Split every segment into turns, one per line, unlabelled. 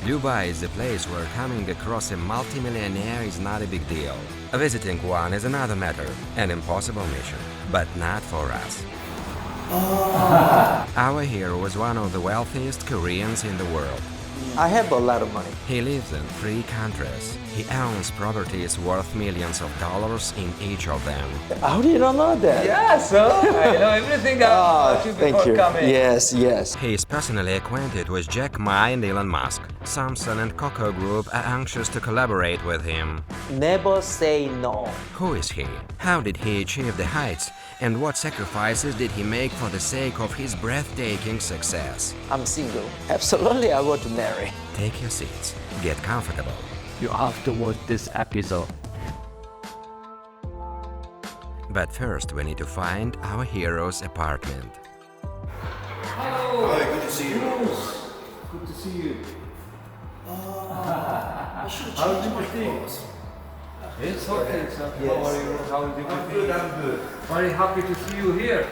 Dubai is a place where coming across a multimillionaire is not a big deal. Visiting one is another matter, an impossible mission, but not for us. Our hero was one of the wealthiest Koreans in the world.
I have a lot of money.
He lives in 3 countries. He owns properties worth millions of dollars in each of them.
How did you not know that?
Yeah, so I know everything about you
Thank
before
you.
coming.
Yes.
He is personally acquainted with Jack Ma and Elon Musk. Samsung and Coco Group are anxious to collaborate with him.
Never say no.
Who is he? How did he achieve the heights? And what sacrifices did he make for the sake of his breathtaking success?
I'm single. Absolutely, I want to marry.
Take your seats. Get comfortable.
You have to watch this episode.
But first, we need to find our hero's apartment.
Hello.
Hi, good to see you.
Good to see you.
I should
How
change
did
my
you think?
clothes.
It's okay, it's okay.
Yes.
How are you? How did you
I'm
feel?
good, I'm good.
Very happy to see you here.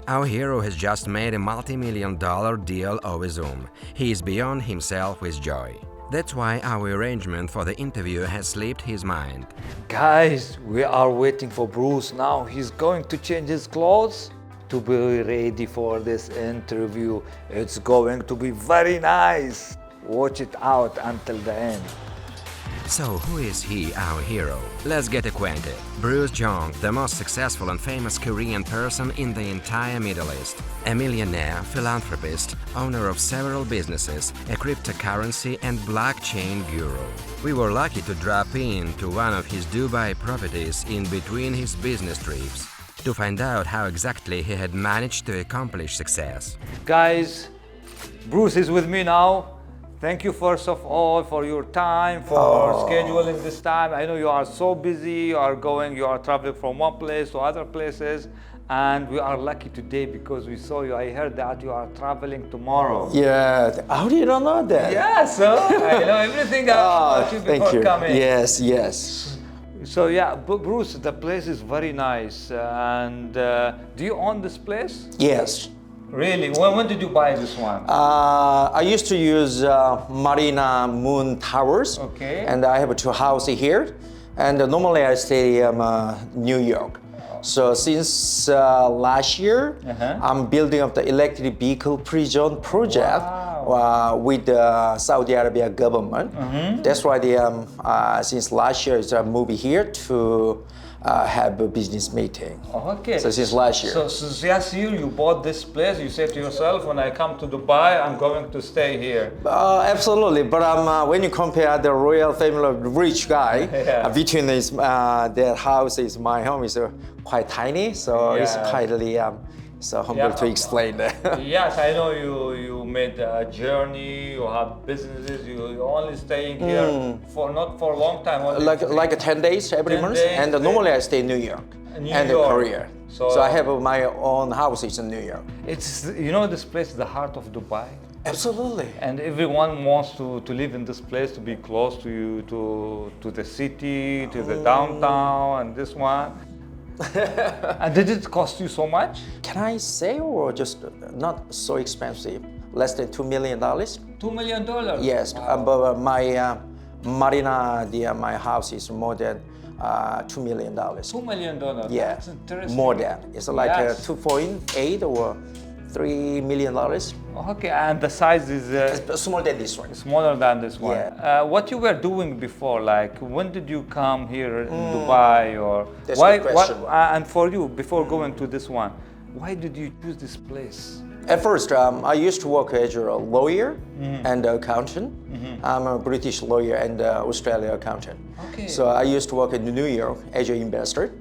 Our hero has just made a multi-million-dollar deal over Zoom. He is beyond himself with joy. That's why our arrangement for the interview has slipped his mind.
Guys, we are waiting for Bruce now. He's going to change his clothes to be ready for this interview. It's going to be very nice. Watch it out until the end.
So who is he, our hero? Let's get acquainted. Bruce Jeong, the most successful and famous Korean person in the entire Middle East. A millionaire, philanthropist, owner of several businesses, a cryptocurrency and blockchain guru. We were lucky to drop in to one of his Dubai properties in between his business trips to find out how exactly he had managed to accomplish success.
Guys, Bruce is with me now. Thank you first of all for your time, for scheduling this time. I know you are so busy, you are traveling from one place to other places. And we are lucky today because we saw you. I heard that you are traveling tomorrow.
Yeah. How did you not know that?
Yeah, so I know everything about you before
Thank you.
coming.
Yes.
So yeah, Bruce, the place is very nice. And do you own this place?
Yes.
Really? When did you buy this one?
I used to use Marina Moon Towers.
Okay.
And I have 2 houses here. And normally I stay in New York. So since last year, I'm building up the electric vehicle pre-zone project with the Saudi Arabia government. That's why since last year, I moved here to have a business meeting.
Okay.
So since last year.
So since last year you bought this place, you said to yourself, when I come to Dubai, I'm going to stay here.
Absolutely, but when you compare the royal family of the rich guy, between their house is my home is quite tiny, so it's quietly so humble to explain that.
Yes, I know you made a journey, you have businesses, you're only staying here for not for a long time. Only
like 10 days every
10
month,
days,
and normally I stay in New York and
York.
Korea. So I have my own houses in New York.
It's, you know, this place is the heart of Dubai.
Absolutely.
And everyone wants to live in this place, to be close to you, to the city, to the downtown, and this one. And did it cost you so much?
Can I say, or just not so expensive? Less than $2 million?
$2 million?
Yes, but my Marina, my house is more than $2 million.
$2 million?
Yeah,
That's interesting.
more than. It's like
Yes.
2.8 or $3 million.
Okay, and the size is
It's smaller than this one.
smaller than this one.
Yeah.
What you were doing before, like when did you come here in Dubai, or
That's a good question.
and for you, before going to this one, why did you choose this place?
At first, I used to work as a lawyer and accountant. I'm a British lawyer and Australian accountant.
Okay.
So I used to work in New York as an investor.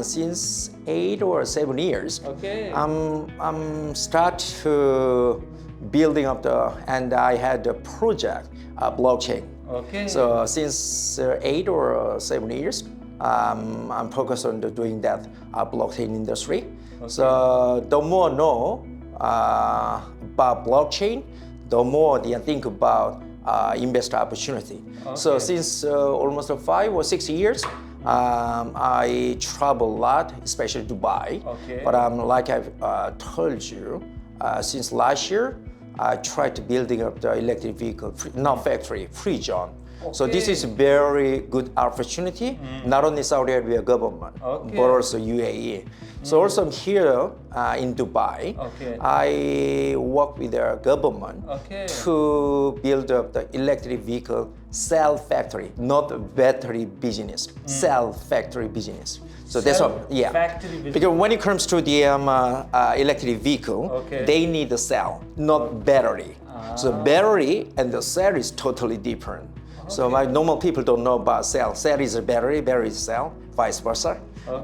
Since 8 or 7 years,
Okay.
I'm start to building up and I had a project, blockchain.
Okay.
So since 8 or 7 years, I'm focused on doing that blockchain industry. So the more I know about blockchain, the more they think about investor opportunity. So since almost 5 or 6 years, I travel a lot, especially Dubai.
Okay.
But like I've told you, since last year, I tried to building up the electric vehicle, not factory, free zone. So this is very good opportunity, not only Saudi Arabia government, but also UAE. So also here in Dubai, I work with the government to build up the electric vehicle cell factory, not battery business, cell factory business. So that's what, because when it comes to the electric vehicle, they need a cell, not battery. So battery and the cell is totally different. So my normal people don't know about cell. Cell is a battery is cell, vice versa.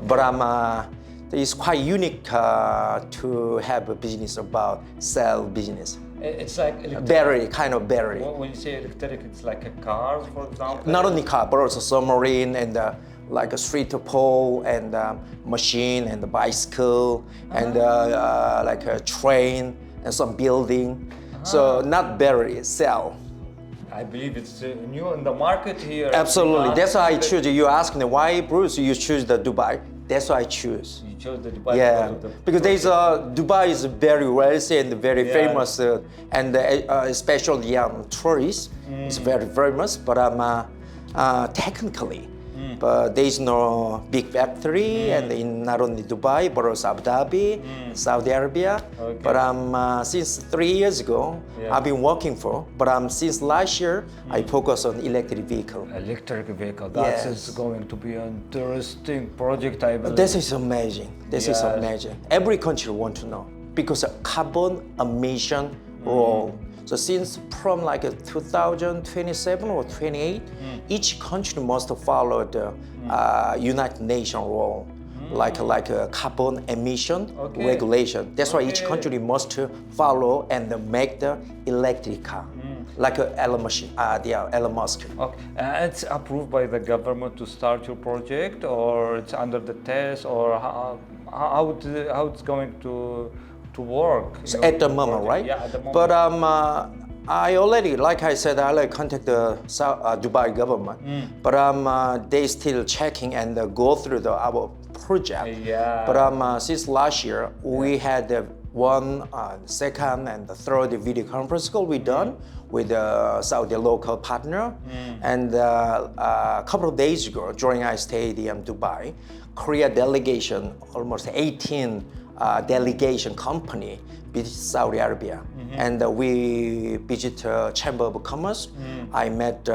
But it's quite unique to have a business about cell business.
It's like electric.
Battery, kind of battery.
When you say electric, it's like a car, for example?
Not only car, but also submarine and like a street pole and machine and a bicycle and like a train and some building. So not battery, cell.
I believe it's new in the market here.
Absolutely. That's why I choose. You asked me why, Bruce, you choose the Dubai. That's why I choose.
You chose the Dubai
because there's Dubai is very wealthy and very famous, and especially young tourists. It's very famous. But technically, but there is no big factory, and in not only Dubai but also Abu Dhabi, Saudi Arabia. But since 3 years ago, I've been working for. But since last year, I focus on electric vehicle.
Electric vehicle. That is going to be an interesting project, I believe.
This is amazing. This is amazing. Every country want to know because of carbon emission role. So since from like 2027 or 28, each country must follow the United Nations rule, like a carbon emission regulation. That's why each country must follow and make the electric car, like Elon Musk.
It's approved by the government to start your project, or it's under the test, or how it's going to work?
So at the moment, right?
Yeah, at the moment.
But I already, like I said, I contact the Dubai government, but they still checking and go through our project. But since last year, we had one, second, and the third video conference call we done with the Saudi local partner. And a couple of days ago, during I stayed in Dubai, Korea delegation, almost 18 delegation company visit Saudi Arabia, and we visit Chamber of Commerce. I met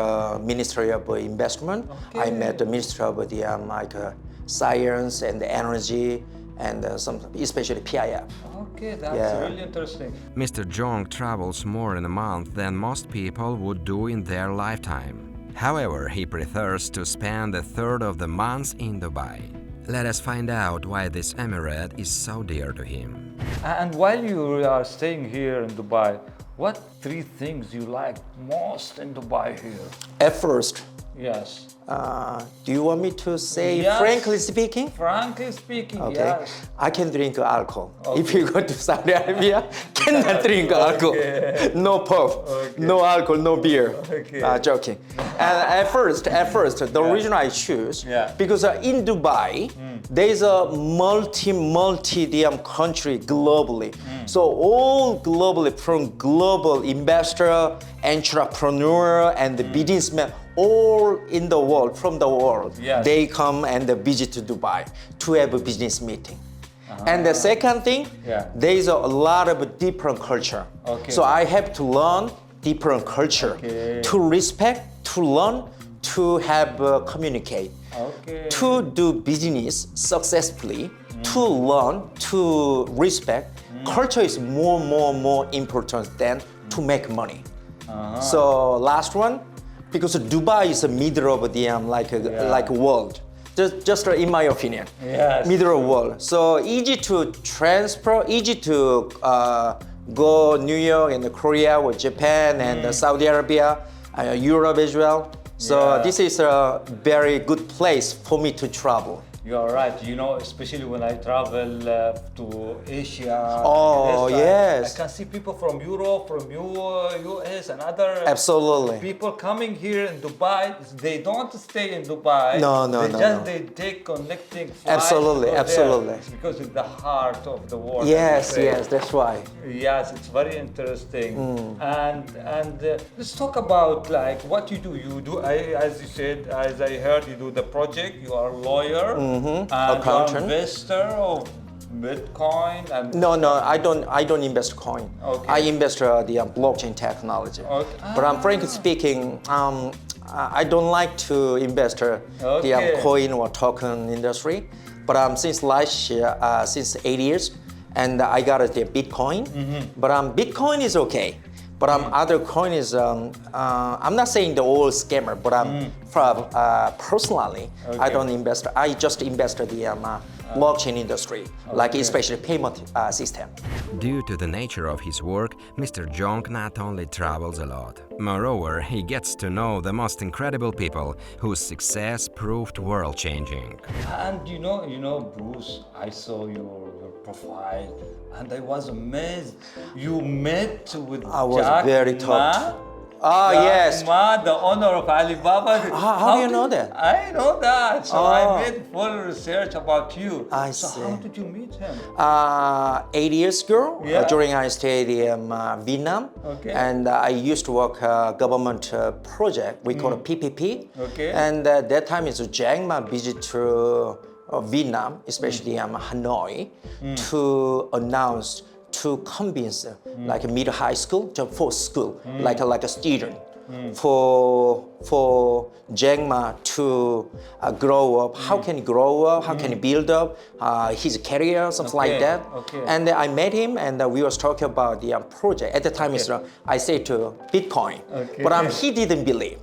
Ministry of Investment. I met the Ministry of the Science and Energy, and some, especially PIF.
Okay, that's really interesting.
Mr. Jeong travels more in a month than most people would do in their lifetime. However, he prefers to spend a third of the months in Dubai. Let us find out why this emirate is so dear to him.
And while you are staying here in Dubai, what 3 things you like most in Dubai here?
At first,
Yes.
do you want me to say
Yes.
frankly speaking?
Frankly speaking,
Okay.
yes.
I can drink alcohol. If you go to Saudi Arabia, cannot drink alcohol. No pub, no alcohol, no beer. Joking. And at first, the reason I choose, because in Dubai, there's a multi country globally. So all globally, from global investor, entrepreneur, and the businessmen, all in the world, from the world, they come and visit Dubai to have a business meeting. And the second thing, there's a lot of different culture. So I have to learn different culture to respect, to learn, to have communicate, to do business successfully, to learn, to respect. Culture is more important than to make money. So last one, because Dubai is the middle of the like world, just in my opinion, middle of world. So easy to transfer, easy to go New York and Korea or Japan and Saudi Arabia, Europe as well. So this is a very good place for me to travel.
You're right. You know, especially when I travel to Asia.
Oh, yes.
I can see people from Europe, from US, and other
Absolutely.
people coming here in Dubai. They don't stay in Dubai.
No,
They take connecting flights.
Absolutely,
to go there.
absolutely.
It's because it's the heart of the world.
Yes, yes, that's why.
Yes, it's very interesting. And let's talk about like what you do. You do, as you said, as I heard, you do the project. You are a lawyer and
Accountant.
you're investor of Bitcoin and
No, I don't invest coin.
Okay.
I invest the blockchain technology.
Okay.
But frankly speaking, I don't like to invest the
Okay.
coin or token industry. But since last year, since 8 years, and I got the Bitcoin. But Bitcoin is okay. But other coin is, I'm not saying the old scammer, but personally, I don't invest. I just invest the blockchain industry, like especially payment system.
Due to the nature of his work, Mr. Jeong not only travels a lot. Moreover, he gets to know the most incredible people whose success proved world-changing.
And you know, Bruce, I saw your profile and I was amazed. You met with
I was
Jack
very
Ma?
touched.
Jack
Yes.
Ma, the owner of Alibaba.
How do you know that?
I know that. So I made full research about you.
I
so
see.
how did you meet him?
8 years ago,
Yeah.
during I stayed in Vietnam,
Okay.
and I used to work government project. We call it PPP.
Okay.
And that time is Jeong Ma visit to Vietnam, especially Hanoi, to announce, to convince like a middle high school, for school, like a student, for Jeong Ma to grow up. How can he grow up? How can he build up his career, something like that?
Okay.
And I met him, and we was talking about the project. At the time, I said to Bitcoin,
Okay.
but he didn't believe.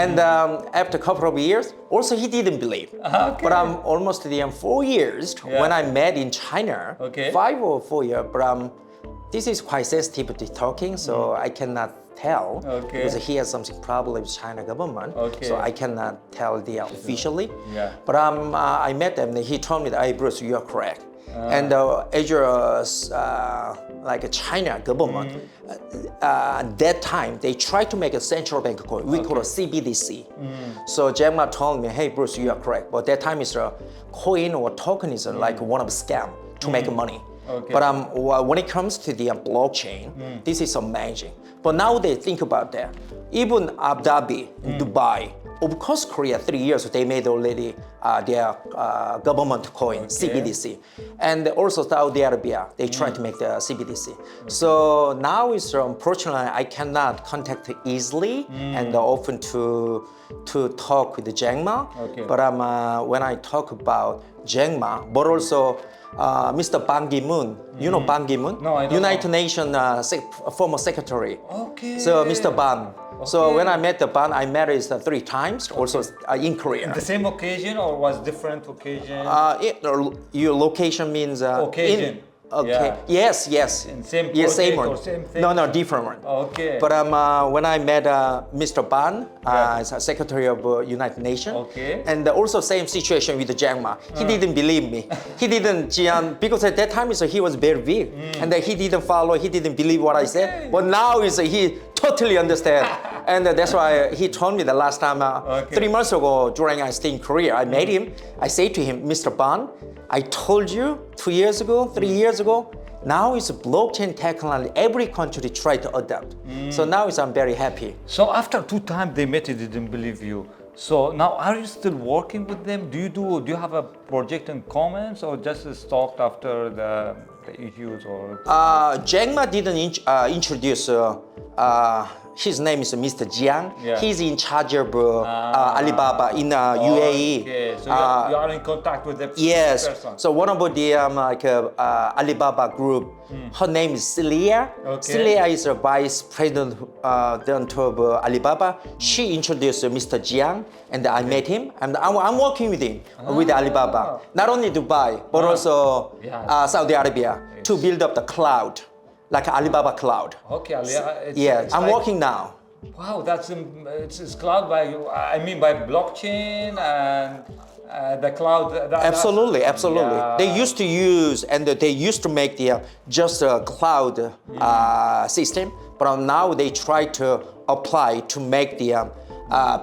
And after a couple of years, also he didn't believe.
Okay.
But almost 4 years when I met in China,
Okay.
5 or 4 years. But this is quite sensitive to talking, so I cannot tell
Okay.
because he has something problem with China government.
Okay.
So I cannot tell the officially.
Yeah.
But I met him. And he told me that, "Hey, Bruce, you are correct." And as your like a China government, that time they tried to make a central bank coin. We call it CBDC. So Jeong Ma told me, "Hey Bruce, you are correct." But that time is a coin or token is like one of a scam to make money.
Okay.
But when it comes to the blockchain, this is amazing. But now they think about that. Even Abu Dhabi, Dubai, of course, Korea 3 years they made already their government coin CBDC, and also Saudi Arabia they try to make the CBDC. So now it's unfortunately I cannot contact easily and often to talk with Jeong Ma.
Okay.
But when I talk about Jeong Ma, but also Mr. Ban Ki-moon, you know Ban Ki-moon,
No, I don't
United
know.
Nations former secretary.
Okay.
So Mr. Ban. So
Okay.
when I met the Ban, I met him 3 times, also in Korea.
The same occasion or was different occasion?
Your location means
Occasion.
Okay.
Yeah.
Yes.
And same
Yes, same
project
one.
or same thing?
No, different one.
Okay.
But when I met Mr. Ban, as a Secretary of United Nations,
Okay.
and also same situation with Jeong Ma. He didn't believe me. He didn't, because at that time he was very big, and he didn't follow. He didn't believe what I said. But now he totally understand, and that's why he told me the last time 3 months ago during I stayed in Korea. I met him. I say to him, Mr. Ban, I told you 2 years ago, 3 years ago. Now it's blockchain technology. Every country try to adopt. So now I'm very happy.
So after 2 times they met, they didn't believe you. So now are you still working with them? Do you have a project in common or just stopped after the issues or?
Jeong Ma didn't introduce. His name is Mr. Jeong.
Yeah.
He's in charge of Alibaba in UAE.
Okay, so you are in contact with the
Yes.
person.
So one of the Alibaba group, her name is Celia.
Okay.
Celia is a vice president of Alibaba. She introduced Mr. Jeong, and I met him, and I'm working with him with Alibaba. Not only Dubai, but also Saudi Arabia to build up the cloud, like Alibaba cloud.
Okay, Alia.
I'm working now.
Wow, it's cloud by by blockchain The cloud.
Absolutely.
Yeah.
They used to use and they used to make the just a cloud system, but now they try to apply to make the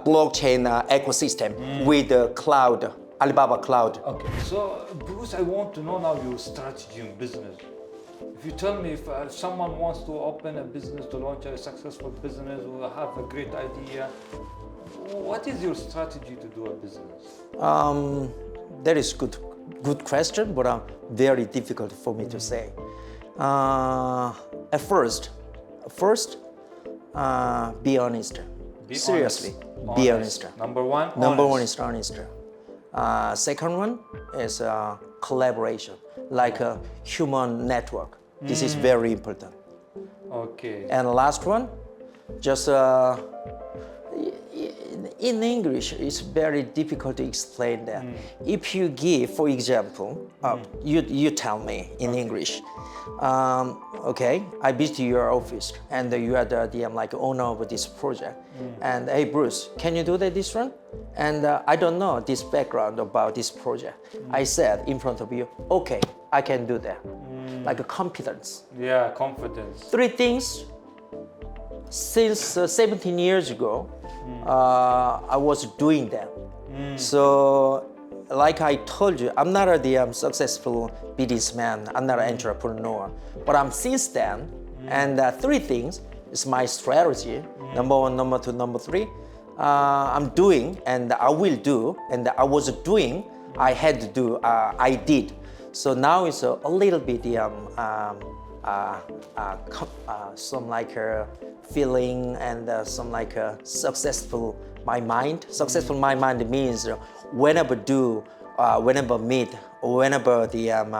blockchain ecosystem with the cloud, Alibaba cloud.
Okay, so Bruce, I want to know now your strategy in business. If you tell me if someone wants to open a business, to launch a successful business, or have a great idea, what is your strategy to do a business?
That is good question, but very difficult for me to say. At first, be honest. Seriously, be honest.
Number one.
Number
honest.
one is honest. Second one is collaboration, like a human network. This is very important.
Okay.
And last one, just in English, it's very difficult to explain that. If you give, for example, you tell me in English, okay, I visit your office and you are the like owner of this project. And hey, Bruce, can you do this one? And I don't know this background about this project. I said in front of you, okay, I can do that. Like a competence.
Yeah, confidence.
Three things. Since 17 years ago, I was doing that. So, like I told you, I'm not a successful businessman. I'm not an entrepreneur. But since then, and three things is my strategy. Number one, number two, number three. I'm doing, and I will do, and I was doing. I had to do. I did. So now it's a little bit some like feeling and some like successful my mind. Successful my mind means whenever meet or whenever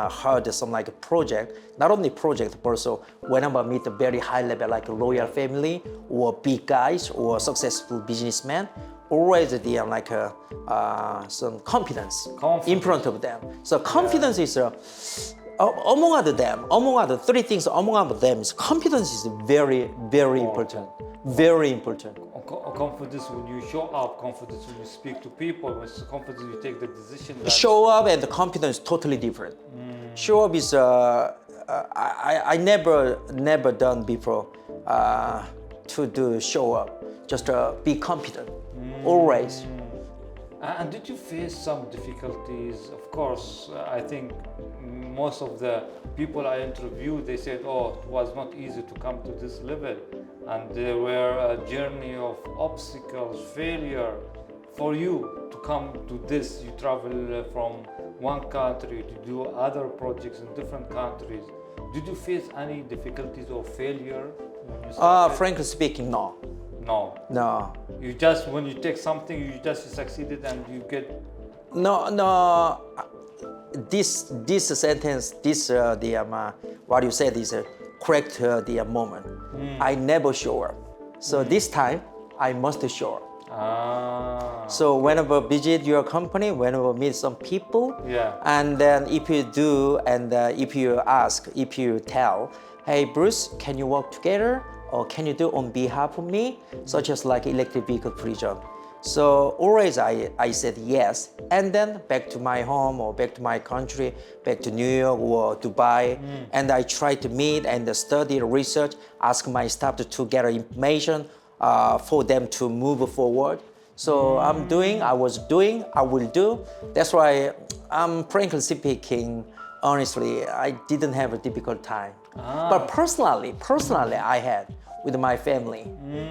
heard some like a project, not only project but also whenever meet a very high level like a royal family or big guys or successful businessmen, always like some confidence in front of them. So confidence is among other three things, among them is confidence is very, very important. Very important.
Confidence when you show up, confidence when you speak to people, confidence when you take the decision.
Show up and the confidence is totally different. Show up is I never done before to do show up. Just be confident, always.
And did you face some difficulties? Of course, I think most of the people I interviewed, they said, oh, it was not easy to come to this level. And there were a journey of obstacles, failure. For you to come to this, you travel from one country to do other projects in different countries. Did you face any difficulties or failure when you started?
Frankly speaking, no.
No. You just, when you take something, you just succeeded and you get...
No. This sentence, what you said is correct the moment. I never show up. So this time, I must show up. So whenever visit your company, whenever meet some people, and then if you do, and if you ask, if you tell, hey Bruce, can you work together? Or can you do on behalf of me, such as like electric vehicle pre-job? So always I said yes, and then back to my home or back to my country, back to New York or Dubai, and I try to meet and study, research, ask my staff to gather information for them to move forward. So I'm doing, I was doing, I will do. That's why frankly speaking, honestly, I didn't have a difficult time. But personally, I had with my family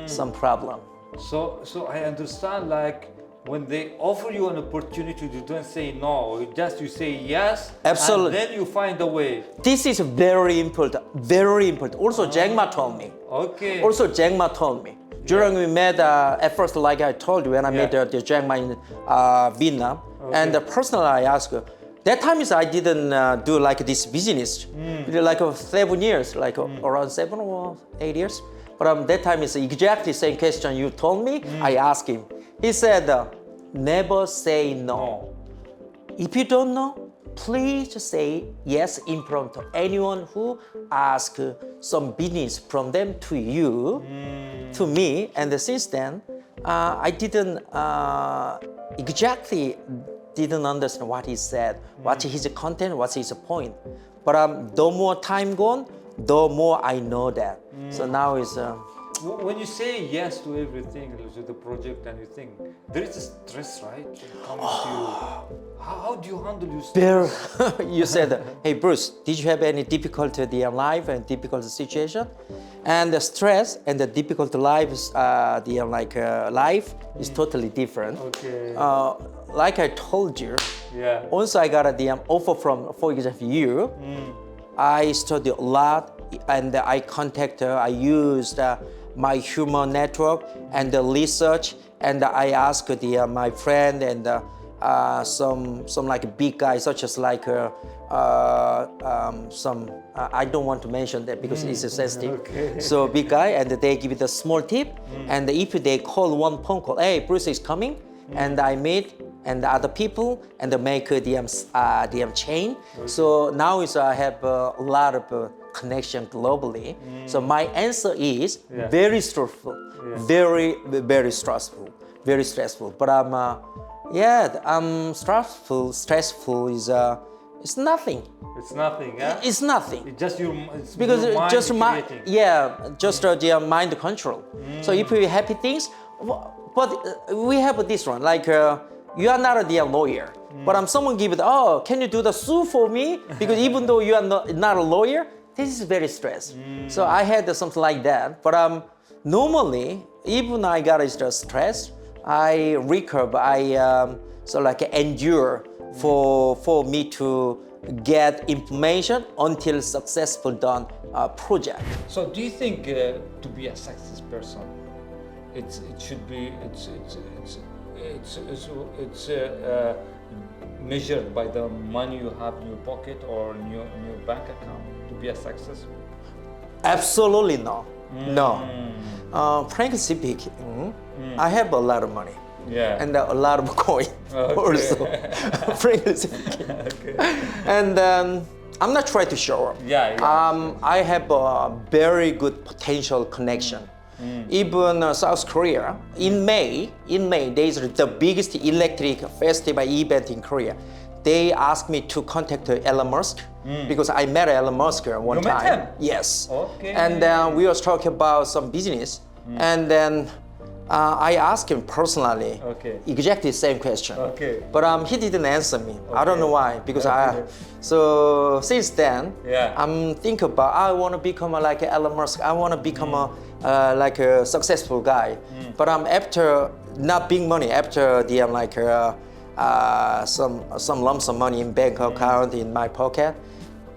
some problem.
So I understand, like when they offer you an opportunity, you don't say no, you say yes.
Absolutely.
And then you find a way.
This is very important, very important. Also, Jack Ma told me.
Okay.
Also, Jack Ma told me. During we met, at first, like I told you, when I met the Jack Ma in Vietnam, and personally I asked her, that time is I didn't do like this business, like 7 years, like around 7 or 8 years. But that time is exactly the same question you told me. I asked him. He said, never say no. If you don't know, please say yes in front of anyone who asks some business from them to you, to me. And since then, I didn't exactly didn't understand what he said, what's his content, what's his point. But the more time gone, the more I know that. So now it's.
When you say yes to everything, to the project, and you think there is a stress, right? Coming to you. How do you handle your stress?
You said, hey Bruce, did you have any difficulty in life and difficult situation? And the stress and the difficult lives, life is totally different.
Okay.
Like I told you,
Yeah.
once I got the offer from, for example, you, I studied a lot and I used my human network and the research, and I asked my friend and some like big guys such as like some I don't want to mention that because it's sensitive.
Okay.
So big guy, and they give it a small tip, and if they call one phone call, hey, Bruce is coming, and I meet and the other people and they make the chain. So now is I have a lot of connection globally. So my answer is very stressful, very stressful, very stressful. But stressful is it's nothing.
It's nothing, yeah?
It's nothing.
It's just it's
Because
your mind
just
creating.
just the mind control. So if you happy things, but we have this one like you are not a lawyer, but someone give it. Oh, can you do the sue for me? Because even though you are not a lawyer, this is very stressed. So I had something like that. But normally, even I got stress, I recover. I endure for me to get information until successful done project.
So do you think to be a success person, it should be measured by the money you have in your pocket or in your bank account to be a success?
Absolutely no. No. Frankly speaking, I have a lot of money.
Yeah.
And a lot of coin also, frankly speaking. And I'm not trying to show up. I have a very good potential connection. Even South Korea, in May, there is the biggest electric festival event in Korea. They asked me to contact Elon Musk because I met Elon Musk one time.
Met him?
Yes.
Okay.
And we was talking about some business, and then I asked him personally exactly the same question. But he didn't answer me. I don't know why. Because so since then, I'm thinking about I want to become like Elon Musk. I want to become like a successful guy. But after not big money, after the some lump sum money in bank account in my pocket,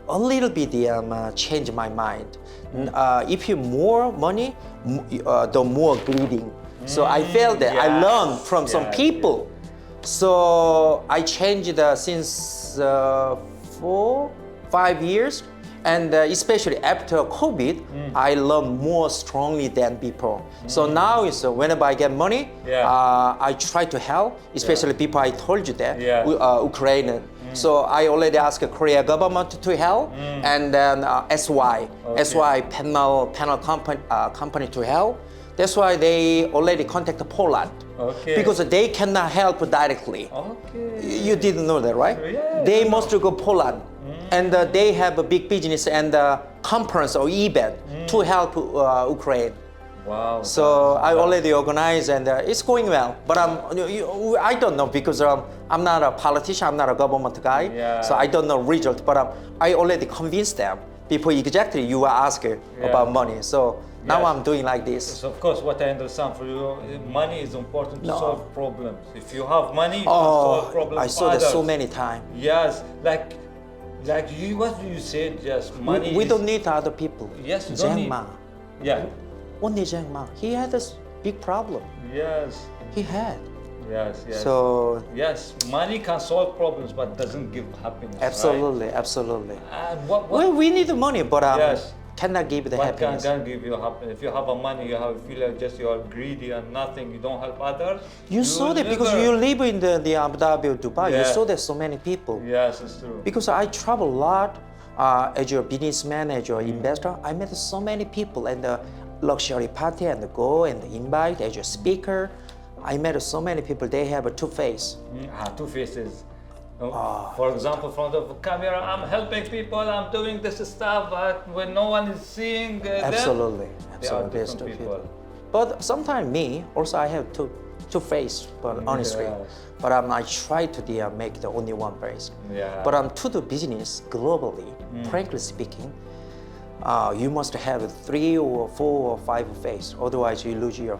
a little bit change my mind. If you more money, the more greedy. So I felt that I learned from some people. So I changed since 4-5 years, and especially after COVID, I learned more strongly than before. So now is whenever I get money, I try to help, especially people I told you that Ukraine. So I already asked the Korea government to help, and then SY panel company to help. That's why they already contact Poland. Because they cannot help directly. You didn't know that, right? They must go Poland. And they have a big business and conference or event to help Ukraine.
Wow.
So I already organized and it's going well. But I don't know because I'm not a politician, I'm not a government guy. So I don't know result. But I already convinced them. People exactly you were asking about money. So now I'm doing like this.
So of course, what I understand for you, money is important to solve problems. If you have money, you can solve problems.
I saw that so many times.
Yes, like you, what you said, just money.
We don't need other people.
Yes, you don't need. Yeah.
Only Jack Ma. He had this big problem.
Yes.
He had.
Yes.
So
yes, money can solve problems, but doesn't give happiness.
Absolutely,
right?
Absolutely.
And
well, we need the money, but cannot give the happiness.
Can't give you happiness. If you have a money, you feel like just you are greedy and nothing. You don't help others.
You saw that because you live in the Abu Dhabi or Dubai. You saw that so many people.
Yes, it's true.
Because I travel a lot as your businessman, as your investor. I met so many people and the luxury party and go and invite as your speaker. I met so many people, they have a two face.
Two faces. For example, from the camera, I'm helping people, I'm doing this stuff, but when no one is seeing
Absolutely,
them,
absolutely.
they are
There's two
different people.
But sometimes me, also I have two face, but honestly.
Yes.
But I try to make the only one face.
Yeah.
But to do business globally, frankly speaking, you must have 3 or 4 or 5 face. Otherwise, you lose your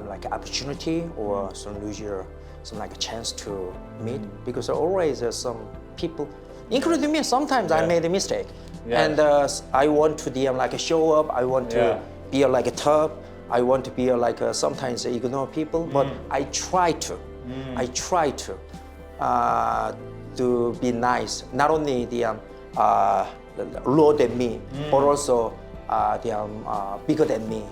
like opportunity or lose your some like a chance to meet, because there always some people, including me. Sometimes I made a mistake, and I want to like show up. I want to be like a tough. I want to be like sometimes ignore people, but I try to. I try to be nice. Not only lower than me, but also bigger than me.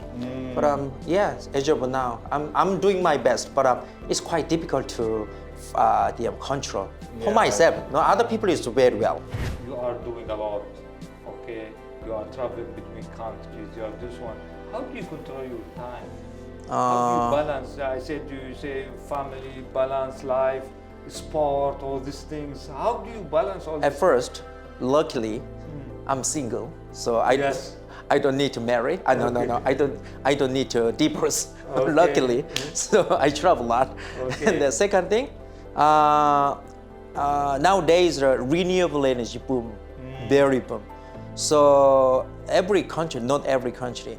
But yeah, as of now, I'm doing my best, but it's quite difficult to control for myself. No, other people is very well.
You are doing a lot, okay? You are traveling between countries, you are this one. How do you control your time? How do you balance? I said you say family, balance life, sport, all these things. How do you balance all this?
At first, luckily, I'm single, so I don't need to marry. No. I don't need to divorce.
Okay.
Luckily, so I travel a lot.
Okay.
And the second thing, nowadays renewable energy boom, very boom. So every country, not every country,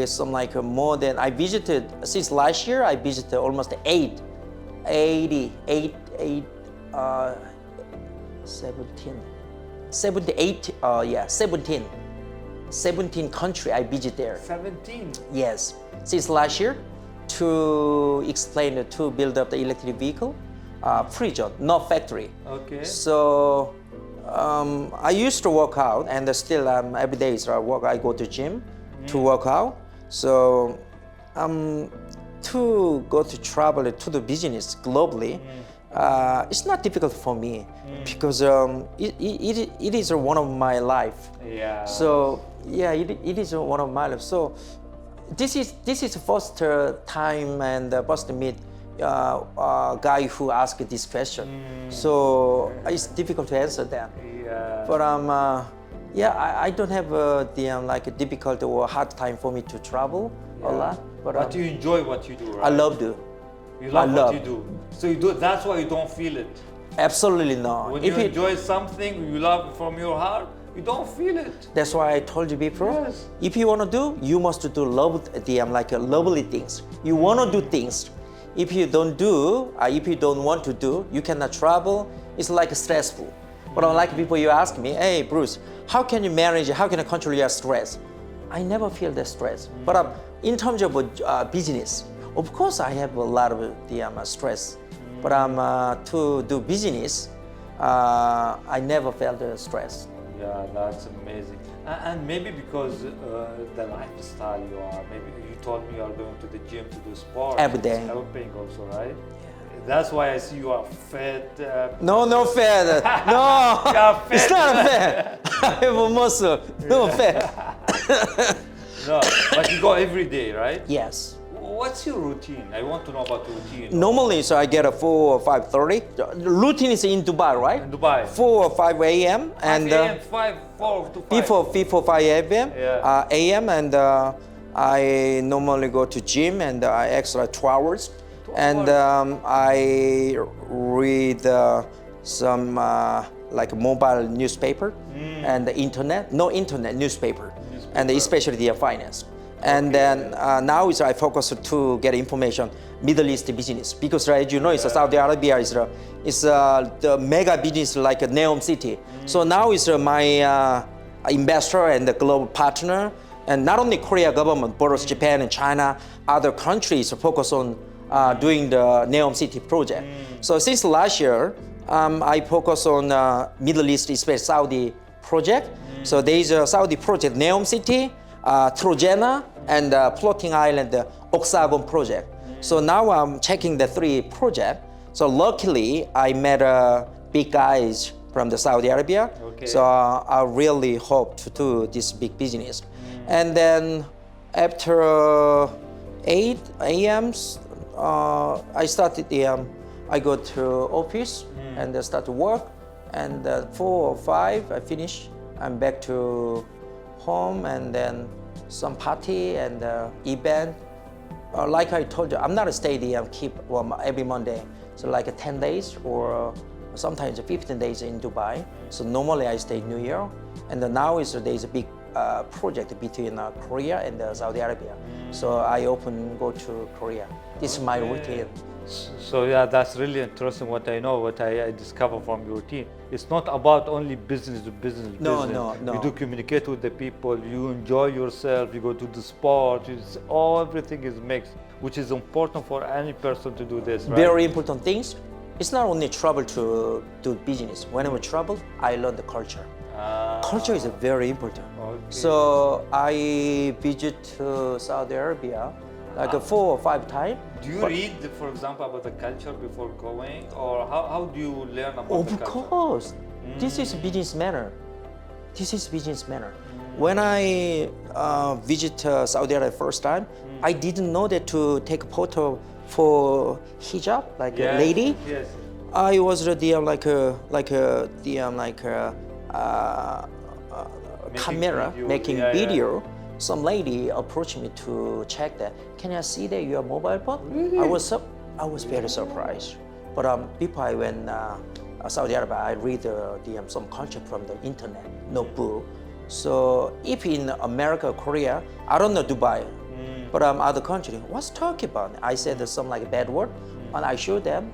some like more than I visited since last year. I visited almost 17 country I visit there.
17?
Yes, since last year, to build up the electric vehicle, free zone, not factory.
Okay.
So I used to work out, and still every day I go to gym to work out. So to go to travel to the business globally, it's not difficult for me because it is one of my life.
Yeah.
So yeah, it is one of my life. So this is first time and first meet guy who asked this question. So it's difficult to answer that.
Yeah.
But I don't have like a difficult or hard time for me to travel a lot.
But you enjoy what you do, right?
I love to.
You love what you do. So you do. That's why you don't feel it.
Absolutely not.
When you enjoy something you love from your heart, you don't feel it.
That's why I told you before.
Yes.
If you want to do, you must do lovely things. You want to do things. If you don't do, if you don't want to do, you cannot travel. It's like stressful. But unlike people, you ask me, hey Bruce, how can you manage? How can you control your stress? I never feel the stress. But in terms of business, of course I have a lot of stress. But to do business, I never felt the stress.
Yeah, that's amazing. And maybe because the lifestyle you are, maybe you told me you are going to the gym to do sport.
Every day.
It's helping also, right? That's why I see you are fit.
No fat. No,
You are fit.
it's not fat. I have a muscle. No fat.
No, but you go every day, right?
Yes.
What's your routine? I want to know about your routine.
Normally, so I get a 4 or 5:30. The routine is in Dubai, right?
In Dubai.
4 or 5 a.m.
5 a.m., 4 to 5.
Before 5 a.m.
Yeah.
A.m. and I normally go to gym and I exercise 2 hours.
2
And I read some like mobile newspaper and the internet, newspaper, and especially the finance. And then now I focus to get information Middle East business because as you know, Saudi Arabia is the mega business like a Neom city. So now it's my investor and the global partner, and not only Korea government but also Japan and China, other countries focus on doing the Neom city project. So since last year, I focus on Middle East, especially Saudi project. So there is a Saudi project, Neom city, Trojena, and floating island Oxagon project. So now I'm checking the 3 projects. So luckily, I met big guys from the Saudi Arabia.
Okay.
So I really hope to do this big business. And then after 8 a.m. I started I go to office and start to work, and 4 or 5 I finish. I'm back to home, and then some party and event. Like I told you, I'm not a steady keep every Monday. So like 10 days or sometimes 15 days in Dubai. So normally I stay in New York, and now there's a big project between Korea and Saudi Arabia. So I often go to Korea. This is my routine.
So yeah, that's really interesting. What I discover from your routine. It's not about only business to business.
No,
business.
no, no.
You do communicate with the people. You enjoy yourself. You go to the sport. Everything is mixed, which is important for any person to do this. Right?
Very important things. It's not only travel to do business. Whenever travel, I learn the culture. Culture is very important.
Okay.
So I visit Saudi Arabia like 4 or 5 times.
Do you read, for example, about the culture before going, or how do you learn about the culture?
Of course, this is business manner. This is business manner. When I visit Saudi Arabia first time, I didn't know that to take a photo for hijab, like a lady.
Yes.
I was the camera making video. Some lady approached me to check that. Can I see that your mobile phone?
Really?
I was very surprised. But before I went Saudi Arabia, I read some culture from the internet, no book. So if in America, Korea, I don't know Dubai, but other country, what's talking about? I said some like bad word, and I showed them.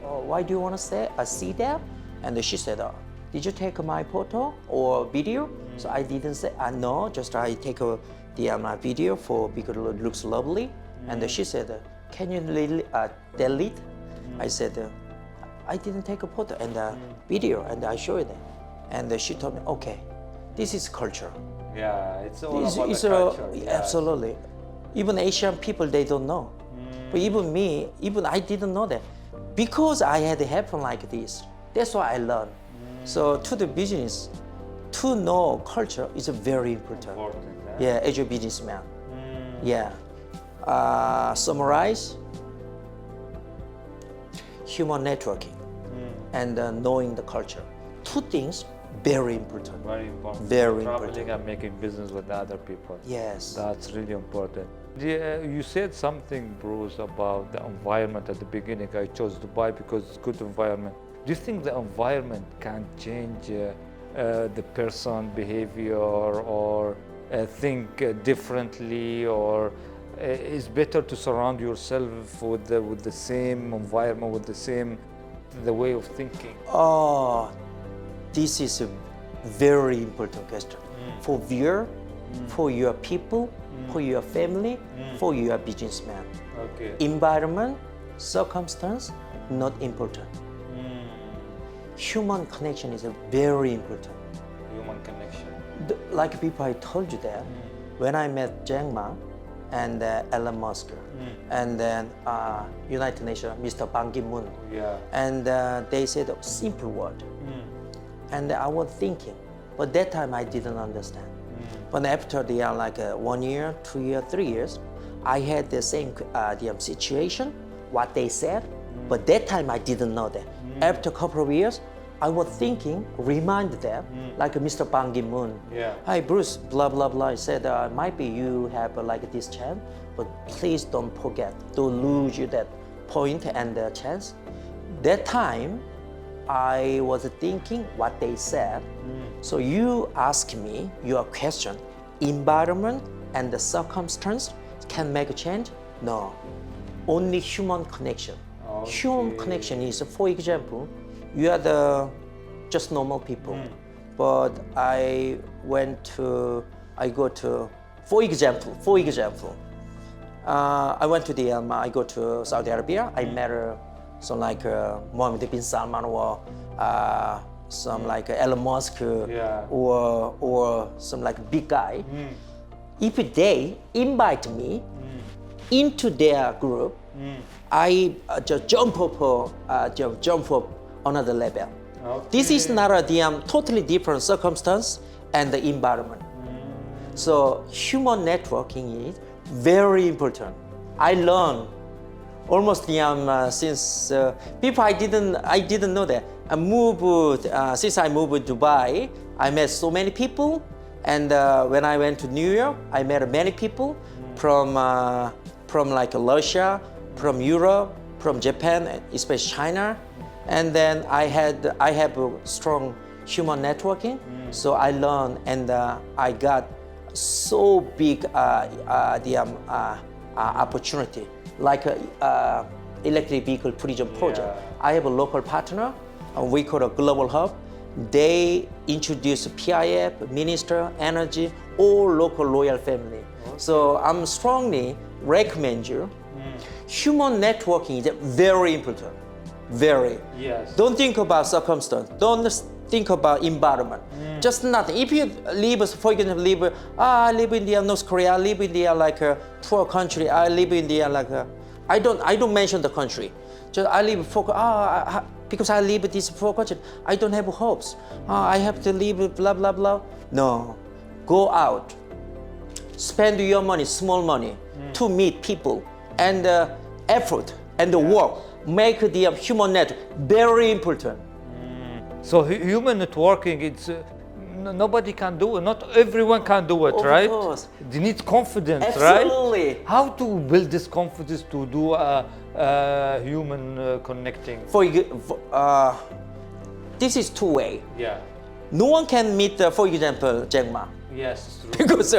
Why do you want to see them? And she said, did you take my photo or video? So I didn't say, no, just I take the video because it looks lovely. And she said, can you delete? I said, I didn't take a photo and video, and I showed them. And she told me, okay, this is culture.
Yeah, it's all about the culture. Yeah.
Absolutely. Even Asian people, they don't know. But even me, I didn't know that. Because I had happened like this, that's why I learned. So to the business, to know culture is very important. Yeah, as a businessman. Yeah. Summarize, human networking and knowing the culture. 2 things, very important.
Very important.
Very
Traveling
important.
and making business with other people.
Yes.
That's really important. You said something, Bruce, about the environment at the beginning. I chose Dubai because it's good environment. Do you think the environment can change the person behavior or think differently, or it's better to surround yourself with the same environment, with the way of thinking?
Oh, this is a very important question. For viewer, for your people, for your family, for your businessman.
Okay.
Environment, circumstance, not important. Human connection is very important.
Human connection.
Like people, I told you that when I met Jack Ma and Elon Musk, and then United Nations, Mr. Ban Ki-moon, and they said a simple word, and I was thinking, but that time I didn't understand. But after the 1 year, 2 years, 3 years, I had the same situation, what they said, but that time I didn't know that. After a couple of years, I was thinking, remind them, like Mr. Ban Ki-moon. Hi Bruce, blah, blah, blah. I said, might be you have this chance, but please don't forget, don't lose that point and the chance. That time, I was thinking what they said. So you ask me your question, environment and the circumstance can make a change? No, only human connection.
Okay.
Human connection is, for example, you are just normal people, but I go to, for example, I went to I go to Saudi Arabia. I met some Mohammed bin Salman or some Elon Musk or some big guy. If they invite me into their group, I just jump up another level.
Okay.
This is not a totally different circumstance and the environment. So human networking is very important. I learned almost since people I didn't know that. I moved since I moved to Dubai. I met so many people, and when I went to New York, I met many people from like Russia, from Europe, from Japan, especially China, and then I have a strong human networking. So I learned, and I got so big opportunity, like electric vehicle tourism project. I have a local partner, and we call a global hub. They introduce PIF, minister, energy, all local royal family. So I'm strongly recommend you. Human networking is very important. Very.
Yes.
Don't think about circumstance. Don't think about environment. Just nothing. If you live, for example, I live in North Korea. I live in like a poor country. I live in like I don't mention the country. Just I live because I live in this poor country. I don't have hopes. I have to live blah blah blah. No, go out. Spend your money, small money, to meet people, and effort and the work. Make the human network very important.
So human networking, it's nobody can do it. Not everyone can do it, right?
Of course.
They need confidence,
Absolutely.
right? How to build this confidence to do human connecting?
This is two way.
Yeah.
No one can meet, for example, Jack Ma.
Yes, it's true.
Because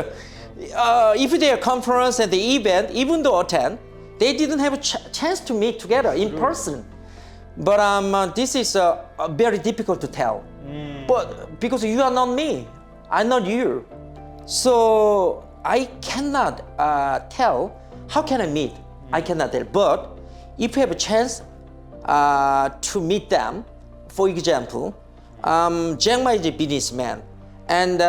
if their conference and the event, even though attend, they didn't have a chance to meet together in person. But this is very difficult to tell. But because you are not me, I'm not you. So I cannot tell, how can I meet? I cannot tell. But if you have a chance to meet them, for example, Jack Ma is a businessman, and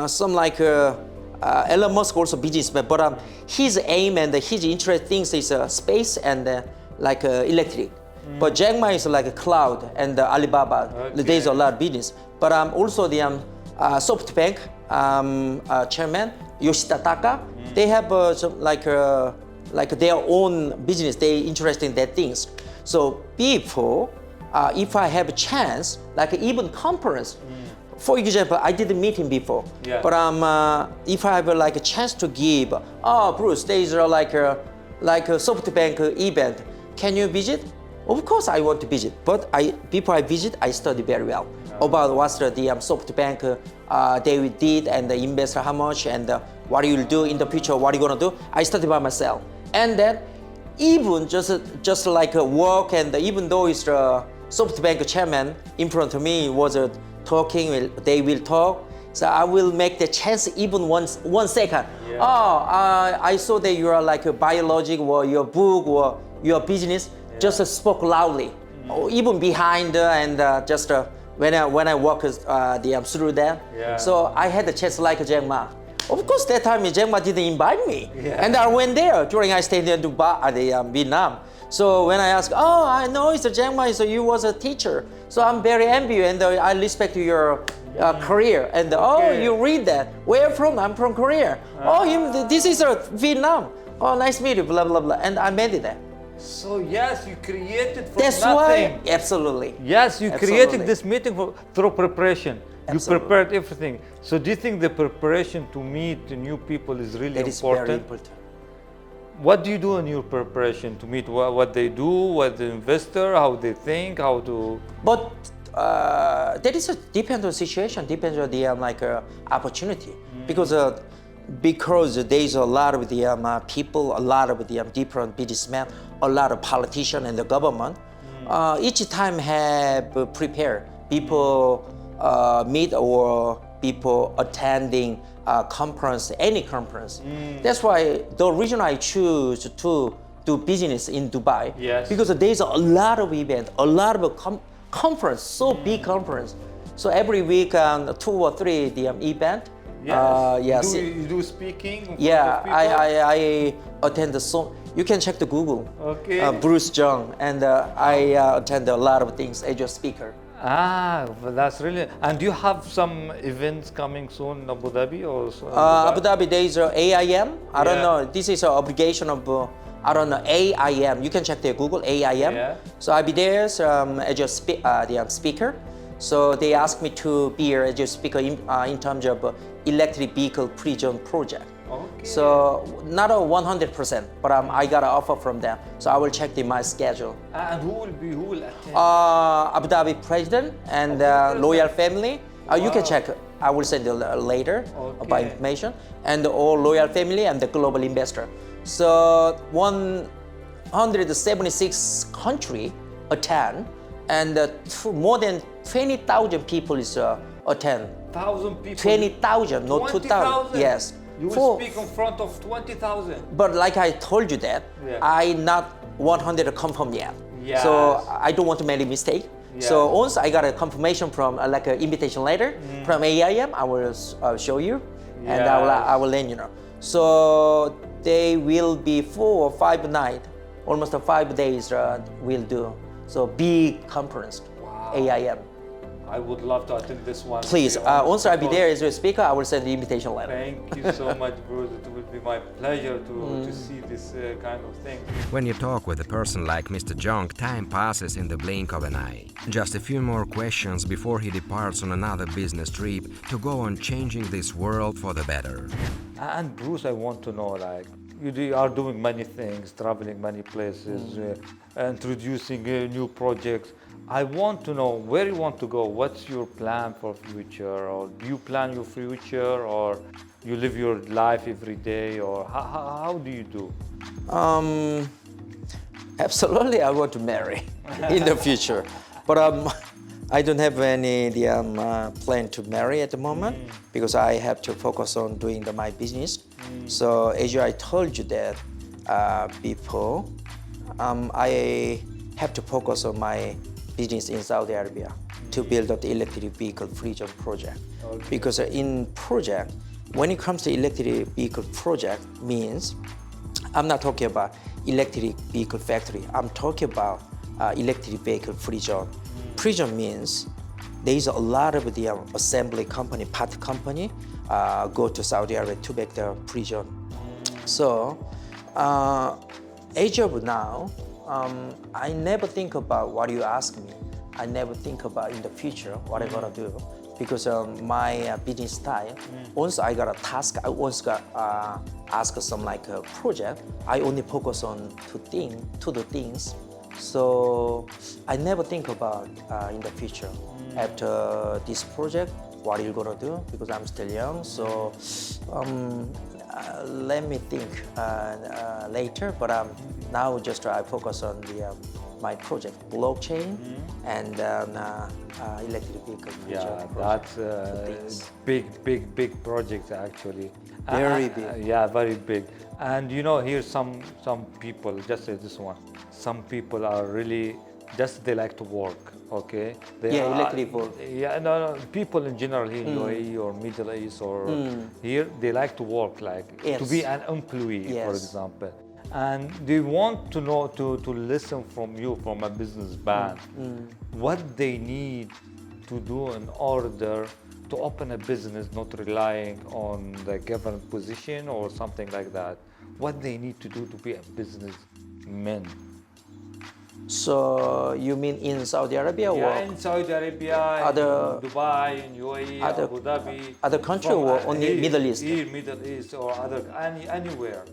some like Elon Musk also businessman, but his aim and his interest things is space and like electric. But Jack Ma is like a cloud and Alibaba.
Okay.
There's a lot of business. But also the SoftBank chairman Yoshida Taka, they have some like their own business. They interested in that things. So people, if I have a chance, like even conference. For example, I didn't meet him before, but if I have like a chance to give, Bruce, there is like a SoftBank event, can you visit? Of course, I want to visit, but before I visit, I study very well about what's the SoftBank they did and the investor how much and what you will do in the future, what are you gonna do? I study by myself, and then even just like work, and even though it's the SoftBank chairman in front of me was talking, they will talk. So I will make the chance even 1 second. I saw that you are like a biologic or your book or your business, just spoke loudly, or even behind and just when I walk through there. So I had the chance like Jack Ma. Of course, that time Jack Ma didn't invite me, and I went there during I stayed in Dubai, Vietnam. So when I asked, I know it's Jack Ma, so you was a teacher. So I'm very envious and I respect your career. And you read that. Where from? I'm from Korea. This is Vietnam. Nice meet you, blah, blah, blah. And I made it there.
So yes, you created from
That's
nothing.
why, absolutely.
Yes, you
Absolutely.
created this meeting through preparation.
Absolutely.
You prepared everything. So do you think the preparation to meet new people is really
That is
important?
very important.
What do you do in your preparation to meet what they do, what the investor, how they think, how to?
But that is depends on situation, depends on the opportunity, because there's a lot of the people, a lot of the different businessmen, a lot of politicians and the government. Each time have prepared people meet or people attending conference, any conference. That's why the reason I choose to do business in Dubai, because there's a lot of events, a lot of conference, so big conference. So every week 2 or 3 the event.
Yes. You do speaking? In front of people?
I attend you can check the Google.
Okay.
Bruce Jeong, and I attend a lot of things as a speaker.
But that's really. And do you have some events coming soon in Abu Dhabi or so?
Abu Dhabi, there is AIM. I don't
Yeah.
know. This is an obligation of, I don't know, AIM. You can check their Google, AIM.
Yeah.
So I'll be there as a the speaker. So they asked me to be here as a speaker in terms of electric vehicle pre-zone project.
Okay.
So not a 100%, but I got an offer from them. So I will check my schedule.
And who will attend?
Abu Dhabi president and loyal family. You can check. I will send you later by
Okay.
information. And all loyal family and the global investor. So 176 country attend, and more than 20,000 people is attend.
1,000 people.
20,000, not 2,000. Yes.
You will
For-
speak in front of 20,000.
But like I told you that,
Yeah.
I not 100 confirmed yet.
Yes.
So I don't want to make a mistake. So once I got a confirmation from like an invitation letter from AIM, I will show you, and I will let you know. So they will be 4 or 5 nights, almost 5 days we'll do. So big conference, AIM.
I would love to attend this one.
Please, once I be there as a speaker, I will send the invitation letter.
Thank you so much, Bruce. It will be my pleasure to see this kind of thing.
When you talk with a person like Mr. Jeong, time passes in the blink of an eye. Just a few more questions before he departs on another business trip to go on changing this world for the better.
And Bruce, I want to know, like, are doing many things, traveling many places, introducing new projects. I want to know where you want to go. What's your plan for future? Or do you plan your future, or you live your life every day, or how do you do?
Absolutely, I want to marry in the future, but I don't have any plan to marry at the moment because I have to focus on doing my business. So as I told you that before, I have to focus on my business in Saudi Arabia to build up the electric vehicle free zone project. Because in project, when it comes to electric vehicle project, means I'm not talking about electric vehicle factory. I'm talking about electric vehicle free zone. Free zone means there is a lot of the assembly company, part company, go to Saudi Arabia to make the free zone. So, as of now, I never think about what you ask me. I never think about in the future what I'm gonna do, because my business style. Once I got a task, I once got asked some like a project. I only focus on two things. So I never think about in the future after this project what are you gonna do, because I'm still young. So let me think later. But now just I focus on my project, blockchain and electric vehicle.
Yeah,
project.
that's big project actually.
Very big.
Yeah, very big. And you know, here some people, just say this one. Some people are really they like to work. Okay. They are,
electric work.
Yeah, no. People in general here in UAE or Middle East or here, they like to work, like to be an employee, for example. And they want to know to listen from you, from a businessman, what they need to do in order to open a business, not relying on the government position or something like that. What they need to do to be a businessman.
So you mean in Saudi Arabia or
in Saudi Arabia,
other-
in Dubai, in UAE, Abu Dhabi,
other country or only
here,
Middle East?
Here, Middle East or anywhere.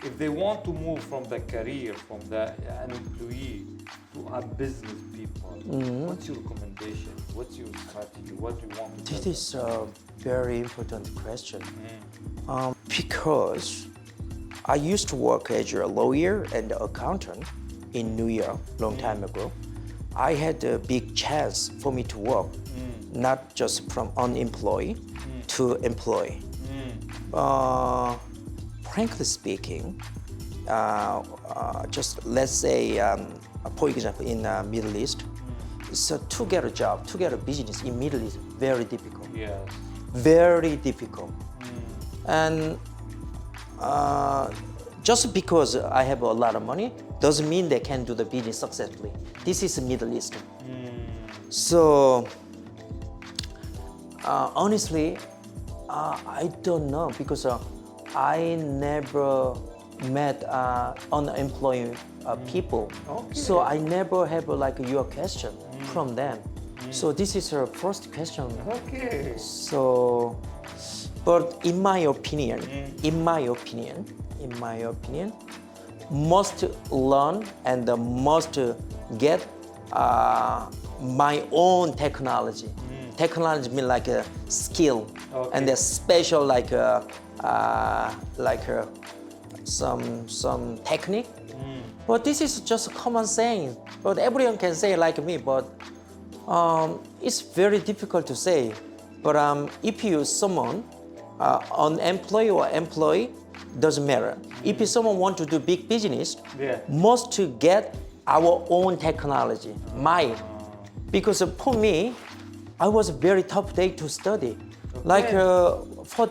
If they want to move from the career, from an employee to a business people, what's your recommendation? What's your strategy? What do you want to do?
This is a very important question. Because I used to work as a lawyer and accountant in New York long time ago. I had a big chance for me to work, not just from unemployed to employee. Frankly speaking, just let's say, for example, in Middle East, so to get a job, to get a business in Middle East, very difficult.
Yes.
Very difficult. And just because I have a lot of money doesn't mean they can do the business successfully. This is Middle East. So honestly, I don't know because I never met unemployed people.
Okay.
So I never have like your question from them. So this is her first question.
Okay.
So, but in my opinion, must learn and must get my own technology. Technology mean like a skill and a special some technique. But this is just a common saying. But everyone can say like me. But it's very difficult to say. But if you someone unemployed or employee, doesn't matter. If someone want to do big business, must to get our own technology, because for me, I was a very tough day to study. Like for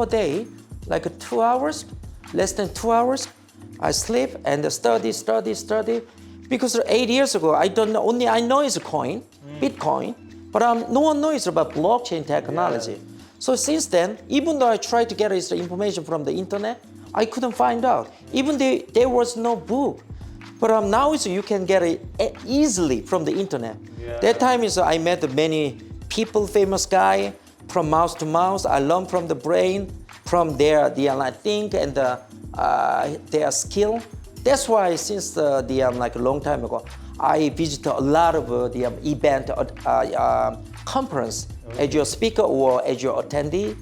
day, like 2 hours, less than 2 hours, I sleep and study. Because 8 years ago, I don't know, only I know it's a coin, Bitcoin, but no one knows about blockchain technology. So since then, even though I tried to get this information from the internet, I couldn't find out. Even there was no book. But now you can get it easily from the internet. That time I met many people, famous guy, from mouth to mouth. I learned from the brain, from their think and their skill. That's why since like a long time ago, I visited a lot of the event conference as your speaker or as your attendee,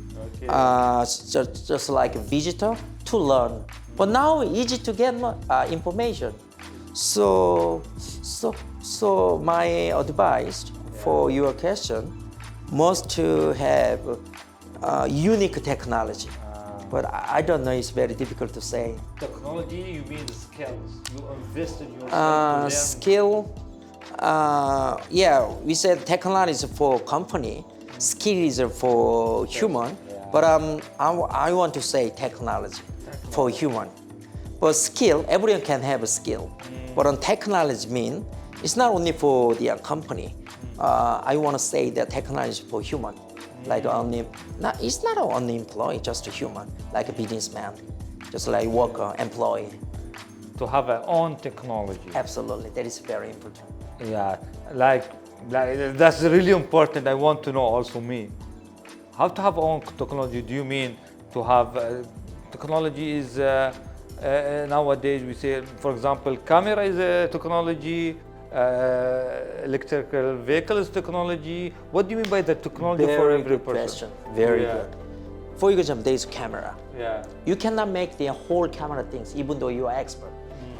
just like a visitor to learn. But now easy to get information. So my advice for your question must to have unique technology. But I don't know, it's very difficult to say.
Technology, you mean the skills. You invested yourself to
skill, we said technology is for company, skill is for human, but I want to say technology for human. But skill, everyone can have a skill. But on technology mean, it's not only for the company. I want to say that technology is for human. Like it's not only employee, just a human, like a businessman, just like worker, employee.
To have our own technology.
Absolutely, that is very important.
Yeah, like that's really important. I want to know also me. How to have own technology? Do you mean to have technology is nowadays we say, for example, camera is a technology, electrical vehicles technology. What do you mean by the technology for every person?
Very good. For example, there is camera.
Yeah.
You cannot make the whole camera things, even though you are expert.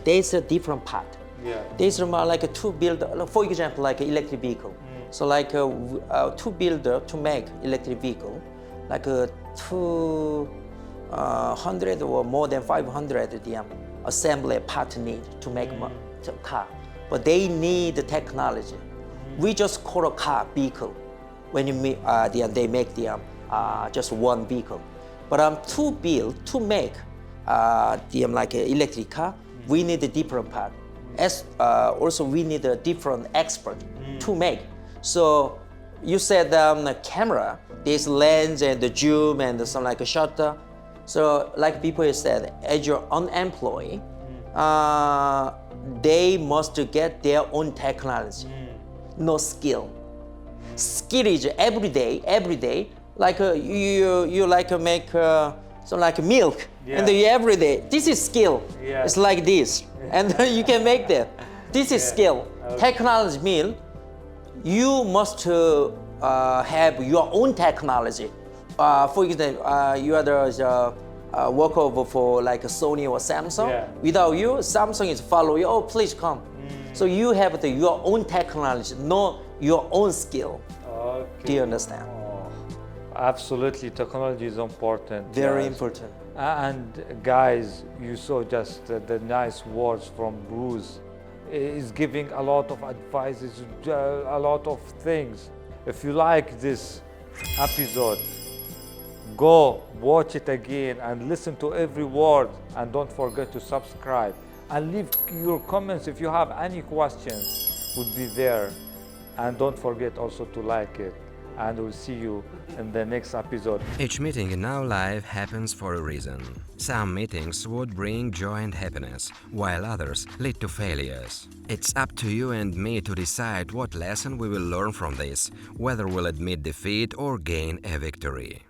There is a different part.
Yeah.
There is like a to build, for example, like an electric vehicle. So like to build to make electric vehicle, like 200 or more than 500 the assembly part need to make a car. But they need the technology. We just call a car vehicle when you they make the just one vehicle. But to make like an electric car, we need a different part. As also we need a different expert to make. So you said the camera, there's lens and the zoom and some like a shutter. So like people said, as you're unemployed, they must get their own technology, no skill. Skill is every day. Like you like make some like milk, and then every day. This is skill. It's like this, and you can make that. This is skill. Technology means you must have your own technology. For example, you are the work over for like a Sony or Samsung. Without you, Samsung is follow you. Oh, please come. So you have your own technology, not your own skill.
Okay.
Do you understand?
Absolutely, technology is important.
Very important.
And guys, you saw just the nice words from Bruce. He's giving a lot of advices, a lot of things. If you like this episode, go watch it again and listen to every word, and don't forget to subscribe and leave your comments if you have any questions. Would be there. and don't forget also to like it, and we'll see you in the next episode.
Each meeting in our life happens for a reason. Some meetings would bring joy and happiness, while others lead to failures. It's up to you and me to decide what lesson we will learn from this, whether we'll admit defeat or gain a victory.